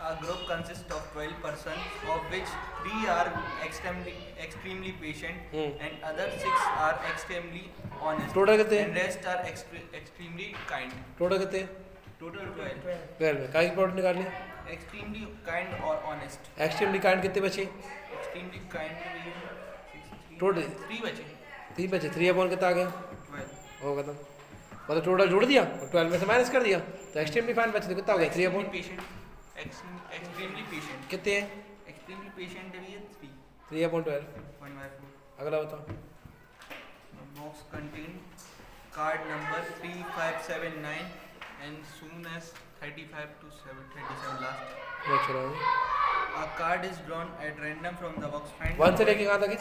A group consists of 12 persons, of which 3 are extremely patient and other 6 are extremely honest. Total कितने? And rest are extremely kind. Total कितने? Total 12. 12 में काय की पाउडर निकालनी? Extremely kind or honest. Extremely kind कितने बचे? Extremely kind में भी 6, Total? 3 बचे. 3 बचे। 3 अपॉन कितना आ गया? 12. हो खत्म। मतलब टोटल जोड़ दिया और 12 में से माइनस कर दिया तो एक्सट्रीमली फाइन बचे तो कितना हो गया? 3 अपॉन patient. Extremely patient. कितने हैं? Extremely patient है ये 3. 3/12। 1/4. अगला बताओ। The box contains card number 3579 and soon as 35 to 37 last. अच्छा A card is drawn at random from the box. Find 1 से लेके कहाँ तक है?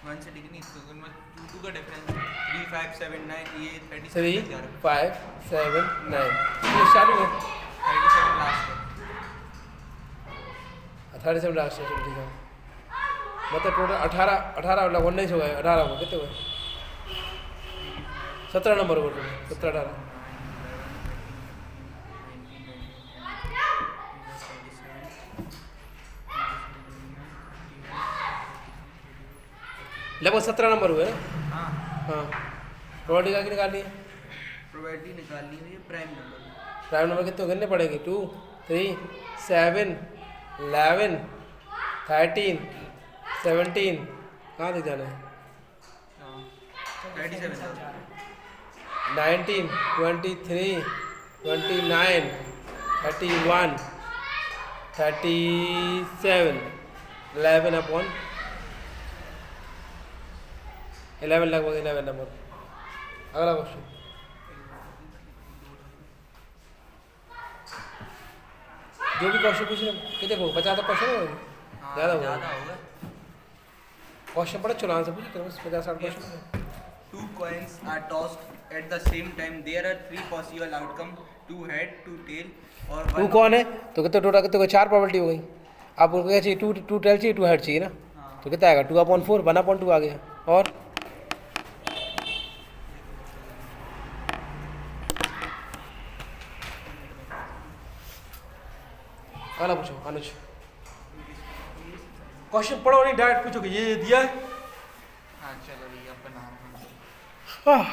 1 से लेके नहीं तो उनमें 2 का डिफरेंस 3579 ये 37 3 तक जा रहा 5 7 9 ये चालू है। है 37 लास्ट है 37 लास्ट है। चलो ठीक है मतलब टोटल 18 मतलब 19 हो गए। 18 हो कितने हुए? 17 नंबर हो गए। 17 18 लगभग 17 नंबर हुए ना। हाँ हाँ प्रोबेबिलिटी का निकालनी है। प्रोबेबिलिटी निकालनी है ये प्राइम नंबर प्राइम नंबर कितने गिनने पड़ेंगे? 2 3 7 11 13 17 कहाँ तक जाना है? 37 19 23 29 31 37 11 अपॉन 11 लगभग 11 नंबर। अगला क्वेश्चन। जो भी क्वेश्चन पूछ रहे कितने को 50 तक क्वेश्चन हो ज़्यादा होगा। होगा क्वेश्चन पढ़ो चलो आंसर पूछो 50-60 question. 2 coins are tossed at the same time. There are 3 possible outcomes: 2 head, 2 tail, or 1. 2 कौन है तो कितने टोटल कितने को 4 प्रोबेबिलिटी हो गई। आप उनको क्या चाहिए? 2 टेल चाहिए 2 हेड चाहिए ना। तो कितना आएगा? 2/4 1/2 आ गया। और अगला पूछो अनुज। क्वेश्चन पढ़ो नहीं, डायरेक्ट पूछो कि ये दिया है। हाँ चलो भैया बना। आह,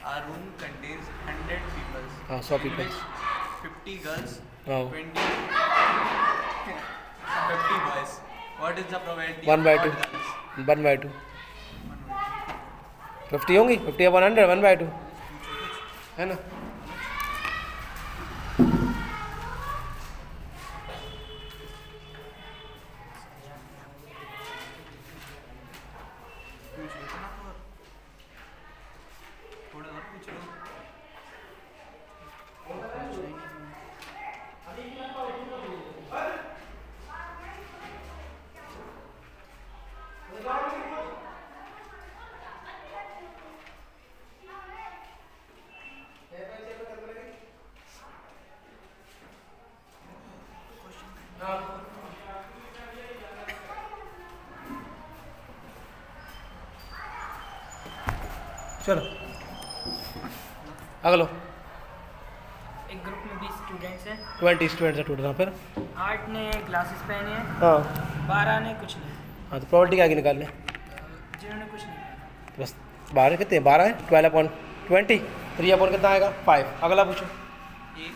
Our room contains 100 people. हाँ 100 people. 50 girls. हाँ 20. 50 boys. What is the probability? 1 by of 2. odd girls? 1 by 2 50 होंगी, 50 upon 100 1 by 2 है ना। थोड़ा और पूछ लो। चलो अगलो। एक ग्रुप में 20 स्टूडेंट्स हैं। 20 स्टूडेंट्स हैं टोटल। हाँ फिर 8 ने ग्लासेस पहने हैं, हाँ 12 ने कुछ नहीं, हाँ तो प्रॉपर्टी आगे निकाल लें। जिन्होंने कुछ नहीं पहना। तो बस 12 कितने 12 है 12 अपॉन 20 3 अपॉन कितना आएगा 5। अगला पूछो। एक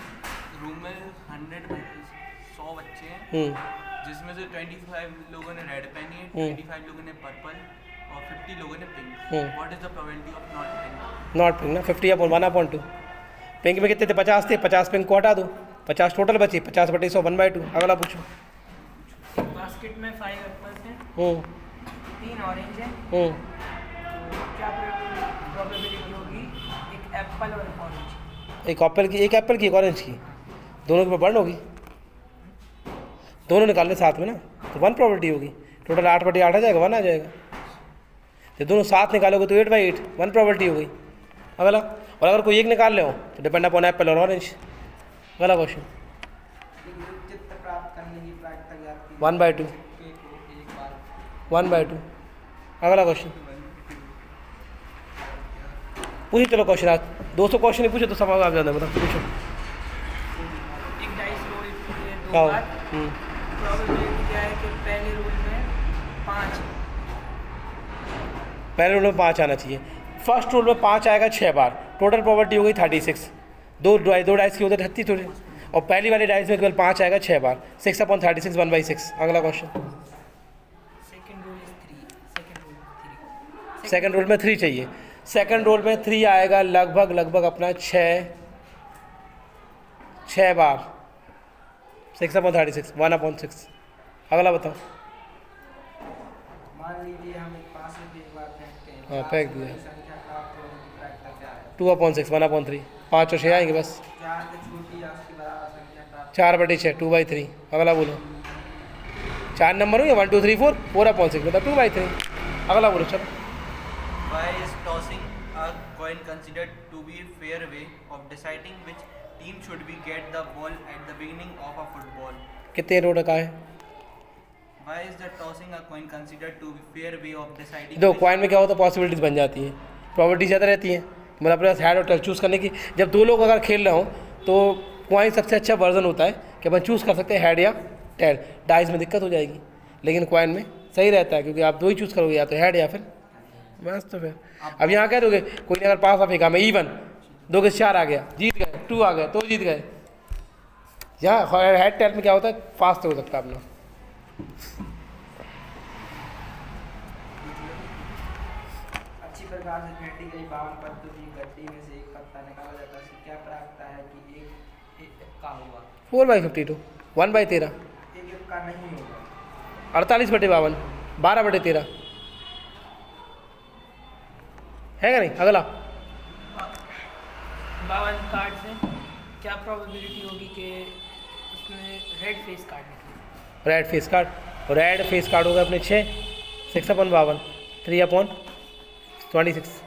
रूम में 100 बच्चे हैं जिसमें से 25 लोगों ने रेड पहनी है, 25 लोगों ने पर्पल और 50 लोगों ने pink. What is the probability of not pink? Not pink ना 50 अपॉन 1 अपॉन 2। पिंक में कितने थे 50 थे, 50 पिंक को हटा दो, 50 टोटल बची, 50 बटे 100 1 by 2। अगला पूछो। बास्केट में 5 एप्पल्स हैं, हम्म 3 ऑरेंज हैं, हम्म तो क्या प्रोबेबिलिटी होगी एक एप्पल और एक ऑरेंज? एक एप्पल की एक ऑरेंज की, दोनों के ऊपर 1 होगी, दोनों निकालने साथ में ना तो 1 प्रोबेबिलिटी होगी। टोटल 8 बटे 8 आ जाएगा 1 आ जाएगा। जब दोनों साथ निकालोगे तो 8 by 8 1 प्रोबेबिलिटी हो गई। अगला, और अगर कोई एक निकाल ले हो तो डिपेंड अपॉन एप्पल और ऑरेंज। अगला क्वेश्चन। चित्र प्राप्त करने की प्रायिकता ज्ञात कीजिए। 1 by 2 एक बार 1 by 2। अगला क्वेश्चन पूछिए। चलो क्वेश्चन आज 200 क्वेश्चन ही पूछो तो सब आप ज़्यादा मतलब पूछो। एक डाइस रोल किए 2 आओ। बार, प्रोबेबिलिटी क्या है कि पहले रोल में 5, पहले रोल में 5 आना चाहिए, फर्स्ट रोल में 5 आएगा 6 बार, टोटल प्रॉपर्टी हो गई 36। दो डाइस की उधर 36 थोड़ी, और पहली वाली डाइस में केवल 5 आएगा 6 बार, 6 अपॉन 36 1 by 6। अगला question. Second roll is 3, second roll में 3 चाहिए, सेकंड रोल में 3 आएगा लगभग अपना 6 बार, 6 अपॉन 36 1 अपॉन 6। अगला बताओ। मान लीजिए हम एक 5 रुपये एक बार फेंकते हैं। हाँ, फेंक दिया। संख्या प्राप्त होने की प्रायिकता क्या है? 2 अपॉन 6 1 अपॉन 3, 5 और 6 आएंगे बस। 4 से छोटी या उसके बराबर संख्या प्राप्त 4 बटे 6 2 by 3। अगला बोलो। 4 नंबर हो गया 1 2 3 4 4 अपॉन 6 मतलब 2 by 3। अगला बोलो चलो। Why is tossing a coin considered to be a fair way of deciding which team should be get the ball at the beginning of a football? कितने रोड का है? Why is the tossing a coin considered to be fair way of deciding? दो which- coin में क्या होता है possibilities बन जाती हैं, प्रॉपर्टी ज़्यादा रहती है, मतलब अपने पास हेड और टेल चूज़ करने की। जब 2 लोग अगर खेल रहे हो तो कॉइन सबसे अच्छा वर्जन होता है कि अपन चूज़ कर सकते हैं हेड या टेल। डाइस में दिक्कत हो जाएगी, लेकिन कॉइन में सही रहता है क्योंकि आप 2 ही चूज़ करोगे, या तो हेड या फिर बस। तो फिर अब यहाँ कह दोगे कोई ने अगर 5 फेंका मैं इवन 2 के 4 आ गया जीत गए, 2 आ गए तो जीत गए। यहाँ हेड टेल में क्या होता है फास्ट हो सकता है अपना। अच्छी प्रकार से फेंटी गई 52 पत्तों की गड्डी में से एक पत्ता निकाला जाता है। इसकी क्या प्रायिकता है कि एक का होगा? 4 by 52 1 by 13 एक का नहीं होगा। 48 बटे 52 12 बटे 13 है क्या नहीं। अगला। 52 कार्ड से क्या प्रोबेबिलिटी होगी कि उसमें रेड फेस कार्ड निकले? Red face card, red face card होगा अपने 6 6 अपॉन 52 3 अपॉन 26।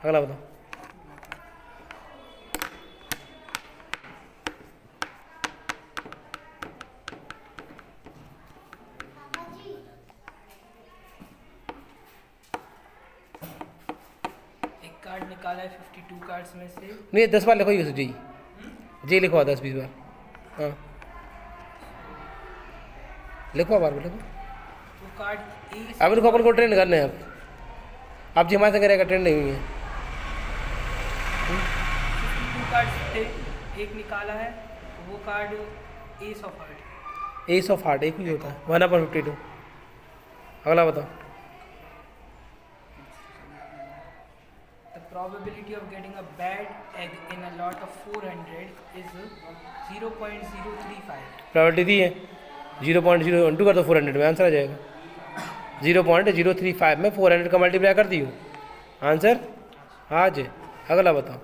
अगला बताओ। एक कार्ड निकाला है 52 कार्ड्स में से, नहीं 10 बार लिखो जी, जी लिखो 10 20 बार। हाँ लिखो बार लिखो। वो कार्ड ए अब इनको अपन को ट्रेंड करने हैं अब जी हमारे संग रहेगा ट्रेंड नहीं हुई है। 52 कार्ड थे, एक निकाला है, वो card S of heart. S of heart एक ही होता है 1/52। अगला बताओ। The probability of getting a bad egg in a lot of 400 is 0.035. Property दी है 0.0 कर दो 400 में, आंसर आ जाएगा 0.035 में 400 का मल्टीप्लाई कर दी हूँ, आंसर आ जाए। अगला बताओ।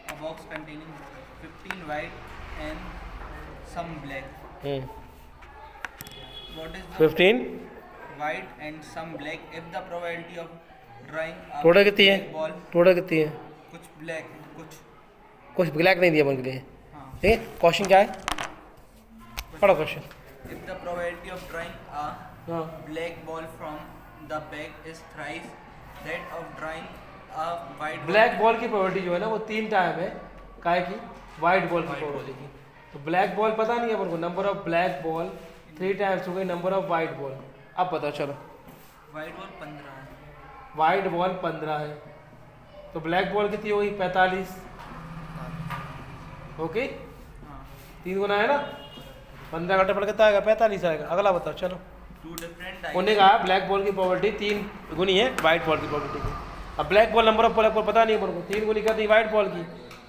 A box containing 15 white and some black. What is the 15 white and some black? If the probability of drawing a total कितनी है? black ball, टोटल कितनी है? कुछ black, कुछ ब्लैक नहीं दिया अपन के लिए, हाँ. ठीक है। क्वेश्चन क्या है, पढ़ो question. If the probability of drawing a हाँ black ball from the bag is thrice that of drawing a white ball. Black ball की प्रोबेबिलिटी जो है ना वो 3 टाइम है काय की, वाइट बॉल की White प्रोबेबिलिटी की। तो ब्लैक बॉल पता नहीं है अपन को, number of black ball 3 times हो गई नंबर ऑफ वाइट बॉल। अब बताओ चलो। White ball 15 है. वाइट बॉल 15 है तो ब्लैक बॉल कितनी होगी 45, ओके। हाँ. 3 गुना है ना, 15 घंटे पड़ कितना आएगा 45 आएगा। अगला बताओ चलो। Two different उन्होंने types. कहा ब्लैक बॉल की प्रोबेबिलिटी 3 गुनी है वाइट बॉल की प्रोबेबिलिटी की। अब black ball number of black ball पता नहीं अपन को, 3 गुनी कर दी वाइट बॉल की,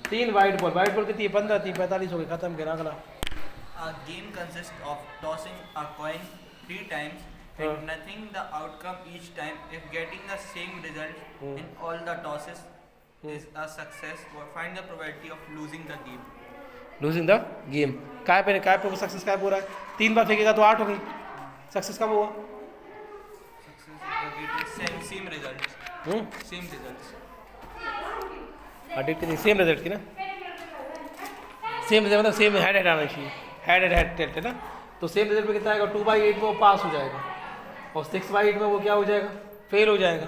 3 वाइट बॉल कितनी है 15, 3 45 हो गई, खत्म किया। अगला A game consists of tossing a coin 3 times and nothing the outcome each time. If getting the same result in all the tosses is a success, or find the probability of losing the game. Losing the game. काय पे success काय पूरा है, 3 बार फेंकेगा तो 8 हो गई, success कब हुआ? Success if the getting same results. Same results. Addict नहीं, सेम रिजल्ट की ना, सेम रिजल्ट मतलब सेम हेड आना चाहिए, हेड टेल्ट है ना। तो सेम रिजल्ट में कितना आएगा 2/8 में वो पास हो जाएगा और 6/8 में वो क्या हो जाएगा फेल हो जाएगा।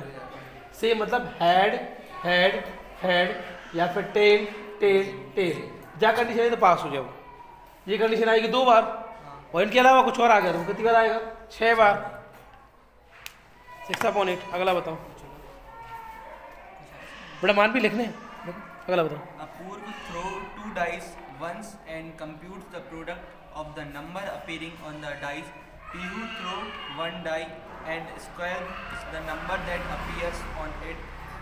सेम मतलब हेड या फिर टेल जा कंडीशन है तो पास हो जाओ। ये कंडीशन आएगी 2 बार और इनके अलावा कुछ और आ गया तो कितनी बार आएगा 6 बार, 6/8। अगला बताओ, बड़ा मान भी लिखने। अगला बताओ। A poor throw 2 dice once and computes the product of the number appearing on the dice. He who throw 1 die and square is the number that appears on it.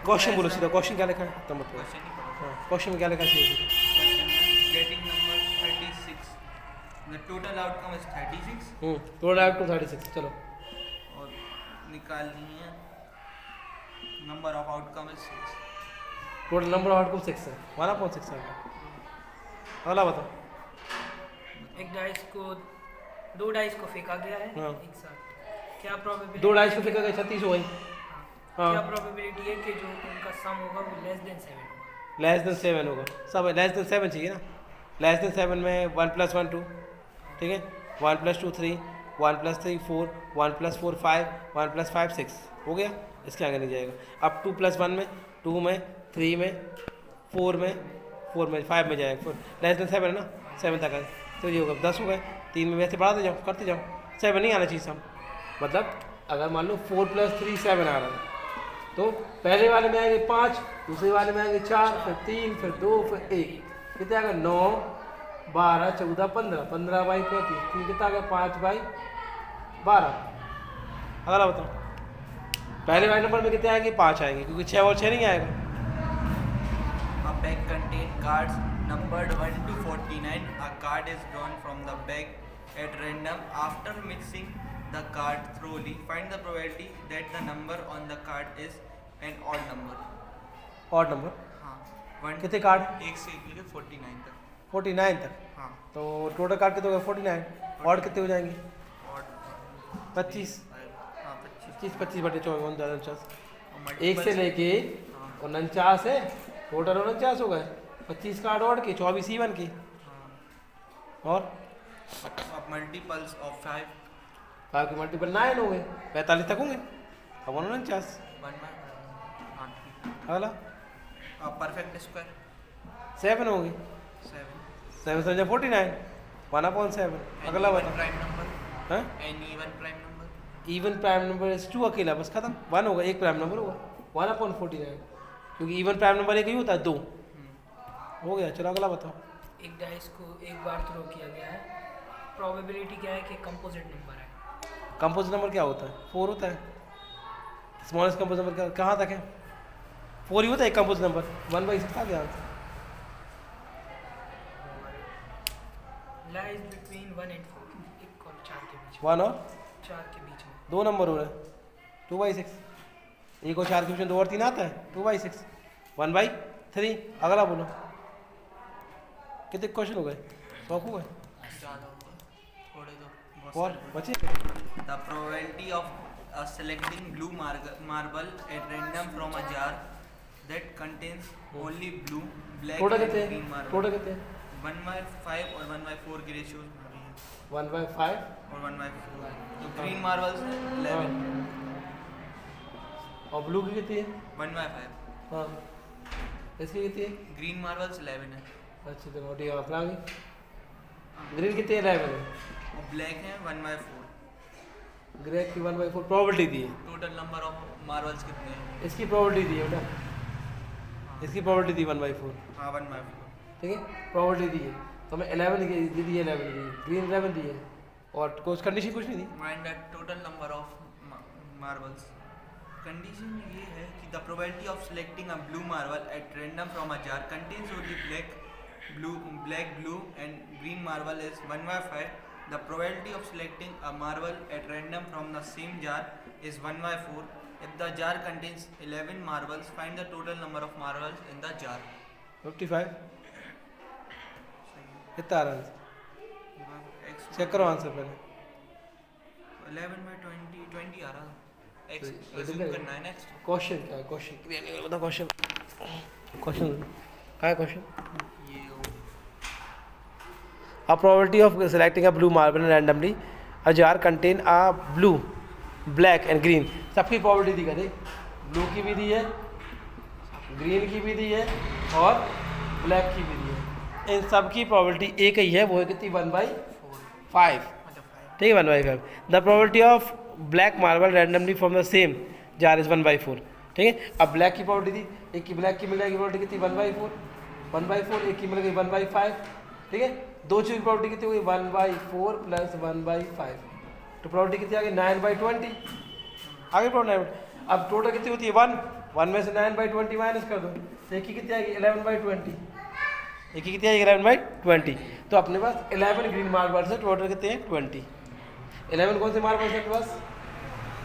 Question बोलो सीधा, क्वेश्चन क्या लिखा है तुम बताओ। Question ही पढ़ो. हाँ question में क्या लिखा चाहिए? Question है, getting number 36. The total outcome is 36 total out to 36। चलो और निकालनी है number of outcome is 6. Total number of outcome 6 है, 1/6 है। अगला बताओ। एक डाइस को 2 डाइस को फेंका गया है हाँ। एक साथ, क्या प्रोबेबिलिटी 2 डाइस को फेंका गया 36 हो गई। क्या हाँ प्रोबेबिलिटी है कि जो उनका सम होगा वो लेस देन 7 होगा? लेस देन 7 होगा, सब लेस देन 7 चाहिए ना। लेस देन 7 में 1 + 1 2, ठीक है, 1 + 2 3, 1 + 3 4, 1 + 4 5, 1 + 5 6 हो गया, इसके आगे नहीं जाएगा। अब 2 + 1 में 2 में 3 में 4 में 5 में जाएगा। लेस देन 7 है ना, 7 तक है तो ये होगा 10 हो गए। 3 में वैसे बढ़ाते जाओ करते जाओ, 7 नहीं आना चाहिए सम। मतलब अगर मान लो 4 + 3 7 आ रहा है तो पहले वाले में आएंगे 5, दूसरे वाले में आएंगे 4, फिर 3, फिर 2, फिर 1, कितने आ गए 9 12 14 15, 15/35, 3 कितना आ गया 5/12। अगला बताओ। पहले वाले नंबर में कितने आएंगे 5 आएंगे क्योंकि 6 और 6 नहीं आएगा। A bag contains cards numbered 1 to 49. A card is drawn from the bag at random. After mixing the card thoroughly, find the probability that the number on the card is an odd number. Odd number हाँ. One कितने card? 1 से लेकर 49 तक. 49 तक। हाँ. तो total card कितने हो गए 49, ऑड कितने हो जाएंगे Odd. 25, हाँ 25. 25/24 और 1 से लेके हाँ. 49 है, टोटल 49 हो गए। 25 कार्ड ऑड के 24 इवन की हाँ. और अब multiples of 5. 5 के मल्टीपल 9 हो गए, 45 तक होंगे। अब 49 1 में. हाँ ठीक. अगला अब perfect square. 7 होगी, 7. 7 से 49, 1/7। अगला बता। प्राइम नंबर हाँ an even prime number even prime number is 2 अकेला, बस खत्म। 1 होगा, एक प्राइम नंबर होगा 1/49, क्योंकि इवन प्राइम नंबर एक ही होता है, 2 हो गया। चलो अगला बताओ। एक डाइस को एक बार थ्रो किया गया है। प्रोबेबिलिटी क्या है कि कंपोजिट नंबर है। कंपोजिट नंबर क्या होता है? 4 होता है। स्मॉलेस्ट कंपोजिट नंबर कहाँ तक है? 4 ही होता है एक कंपोजिट नंबर। 1/6 आ गया आंसर। लाइज बिटवीन 1 and 4, एक और 4 के बीच में। 1 और 4 के बीच में 2 नंबर हो रहे हैं। 2/6, 1 और 4 के बीच में 2 और 3 आता है। 2/6, 1/3। अगला बोलो। कितने क्वेश्चन हो गए? 100 हो गए ज़्यादा होगा थोड़े तो बहुत और सारे। बचे? The probability of selecting blue marble at random from a jar that contains only blue, black total and कितने green हैं? marble. टोटल कितने हैं? 1/5 और 1/4 की रेशियो 1/5 और 1/4। तो ग्रीन मार्बल्स 11 और ब्लू की कितनी है? 1/5। हाँ इसकी कितनी है? ग्रीन मार्बल्स 11 है अच्छा तो ठीक है। अपना आगे ग्रीन कितनी है? 11 है। और ब्लैक है 1/4। ग्रे की 1/4 प्रोबेबिलिटी दी है। टोटल नंबर ऑफ मार्बल्स कितने हैं? इसकी प्रोबेबिलिटी दी है बेटा, इसकी प्रोबेबिलिटी दी 1/4। हाँ 1/4। ठीक है, प्रोबेबिलिटी दी है। तो हमें 11 दी है, 11 दी है, ग्रीन 11 दी है और कुछ कंडीशन कुछ नहीं दी। Find the total number of marbles. Condition ये है कि the probability of selecting a blue marble at random from a jar contains only black, blue and green marble is 1/5. The probability of selecting a marble at random from the same jar is 1/4. If the jar contains 11 marbles, find the total number of marbles in the jar. 55 कितना आ रहा है? X check करो answer पहले। 11/20 20 आ रहा था। X तो ये assume तो करना है next। क्वेश्चन क्या है? क्वेश्चन क्लियर नहीं बता। क्वेश्चन क्या है? क्वेश्चन ये हो A probability of selecting a blue marble randomly, a jar contain a blue, black and green. सबकी probability दी गई, ब्लू की भी दी है, ग्रीन की भी दी है और ब्लैक की भी दी है। इन सब की probability एक ही है, वो है कितनी? 1/5। ठीक है 1/5। The probability of black marble randomly from the same jar is 1/4। ठीक है, अब ब्लैक की probability दी, एक की ब्लैक की मिल जाएगी probability कितनी? 1/4, 1/4, एक की मिल गई 1/5। ठीक है, दो चीज़ की प्रॉपर्टी कितनी हुई? 1/4 प्लस 1/5, तो प्रॉपर्टी कितनी आ गई? 9/20। आगे प्रॉपर्टी अब टोटल कितनी होती है? 1 में से 9/20 माइनस कर दो, तो एक की कितनी आएगी? 11/20। एक की कितनी आएगी? 11/20। तो अपने पास 11 ग्रीन मार्बल्स है, टोटल कितने हैं? 20। 11 कौन से मार्बल्स है अपने पास?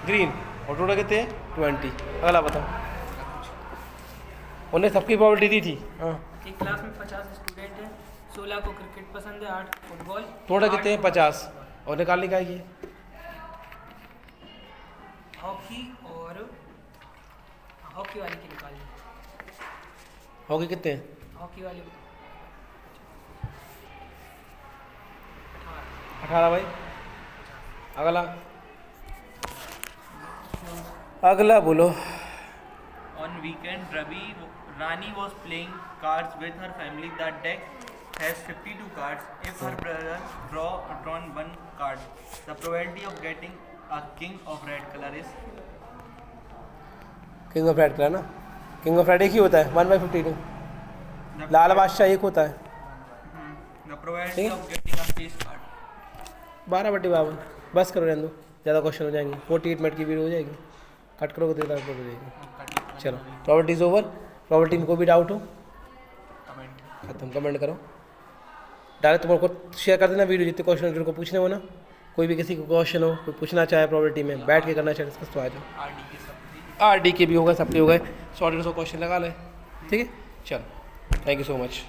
ग्रीन, और टोटल कितने हैं? 20। अगला बताओ। उन्हें सबकी प्रॉपर्टी दी थी। हाँ एक क्लास में 50 स्टूडेंट हैं। 16 को क्रिकेट पसंद है, 8 फुटबॉल। टोटल कितने हैं? 50। और निकालने का ये हॉकी और हॉकी वाले की निकालिए। हॉकी कितने हैं? हॉकी वाले 18 भाई। अगला बोलो। On weekend, Rani was playing cards with her family. The deck has 52 cards. If her brother drawn one card, the probability of getting a king of red color is king of red colour ना, king of red एक ही होता है 1/52। लाल बादशाह एक होता है। the probability of getting a face card. 12/52। बस करो, रहने दो, ज़्यादा क्वेश्चन हो जाएंगे। 48 मिनट की वीडियो हो जाएगी, कट करोगे तो हो जाएगी। चलो प्रॉपर्टीज ओवर। प्रॉपर्टी में कोई भी डाउट हो खत्म, कमेंट करो, डायरेक्ट तुम्हारे को शेयर कर देना वीडियो, जितने क्वेश्चन जिनको पूछने हो ना, कोई भी किसी को क्वेश्चन हो, कोई पूछना चाहे प्रॉपर्टी में, बैठ के करना चाहे डिस्कस तो आ जाओ। RD के सब RD के भी होगा, सबके हो गए, 100-150 क्वेश्चन लगा ले। ठीक है, चलो, थैंक यू सो मच।